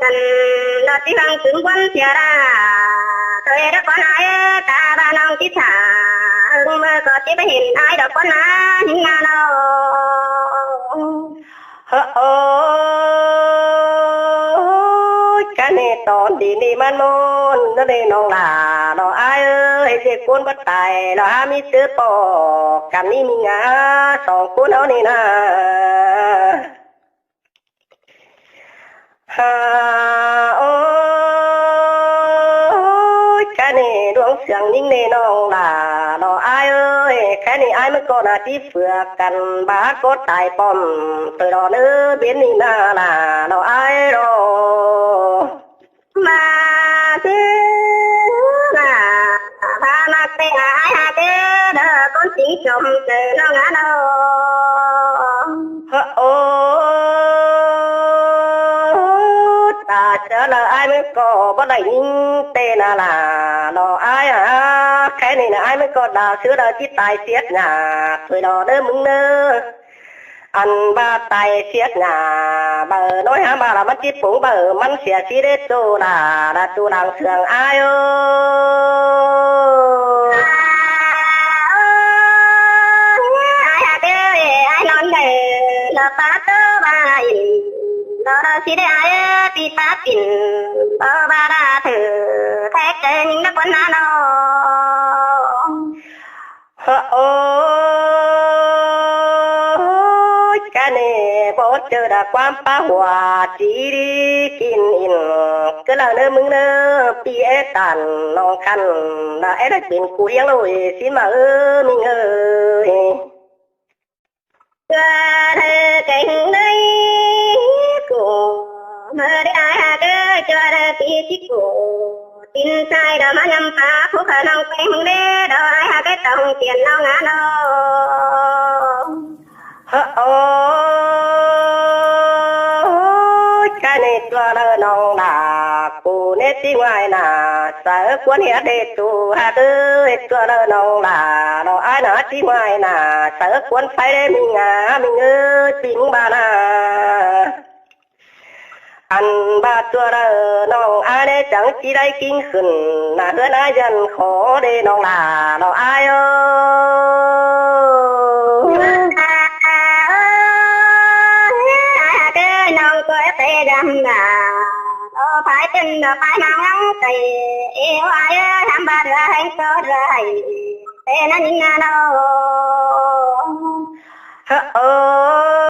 กันดอติรังถึงวันเสียราเธอได้ก่อนไอ้ตาบ้านน้องทิศาเมื่อก็ที่ไปเห็นไอ้ดอกก่อนนะหิงงานเอาโอ้กันนี่ตอนดีนี่มันมนนั่นเองน้องหลาน้องไอ้เอ้ยเด็กคนบัดตายเราหามีซื้อปอกกันนี่มีงาสองคนเอานี่นะโอ้ยแค่นี้ดวงเสียงยิ่งในน้องหลาน้องไอ้เอ้ยแค่นี้ไอ้มันก็น่าที่เฟือกันบาดก็ตายป้อมเธอรอเนื้อเบียนนี่นาล่ะน้องไอ้รอมาซื้อน่ะพามาเตะไอ้หาเด้อคนสิงชมเจอน้องงานเอาโอ้ตาเจอแล้วไอ้มันก็บ่ได้ยิงเตนาล่ะน้องไอ้แค่นี้นะไอ้มันก็ดาวเสือดาวที่ตายเสียหน้าเธอรอเด้อมึงเด้ออันบ้าตายเสียหน้าเบอน้อยหามาละมันจิปุ๋งเบอมันเสียชีวิตโตล่ะละตูดังเสืองอ้ายปาโตบาอินดอสิได้ติปาปินบาบาราเธอแท้เกินนักวันนาโนโอ้กันนี่บ่เจอดาความปะหัวจีดีกินอินก็ละเด้อมึงเด้อปีเอตันน้องคันน่ะไอ้ได้เป็นกูเลี้ยงเลยสิมามึงเอ้ยเธอเก่งเลยกูเมื่อได้เกิดเจอปีที่กูตินใจดามายำปาผู้ขน้องเป็นมึงเด้อดอยหาก็ต้องเปลี่ยนน้องงานโอ้กันนี่ตัวเด้อน้องดากูเนติไว้น่ะเสือควนเฮ็ดได้ตูหาเด้อตัวเด้อน้องดาน้องอ้ายน่ะติไว้น่ะเสือควนไฟได้มีงามีเอ้ยปิงบานาอันบาตัวเด้อน้องอ้ายได้จังสิได้กินขึ้นน่ะเฮือนอ้ายยันขอเด้น้องดาน้องอ้ายดำน่ะพายเป็นพายนางงังใส่เอวไอ้ทำบาดให้ก็ได้แต่นั้นงานเอา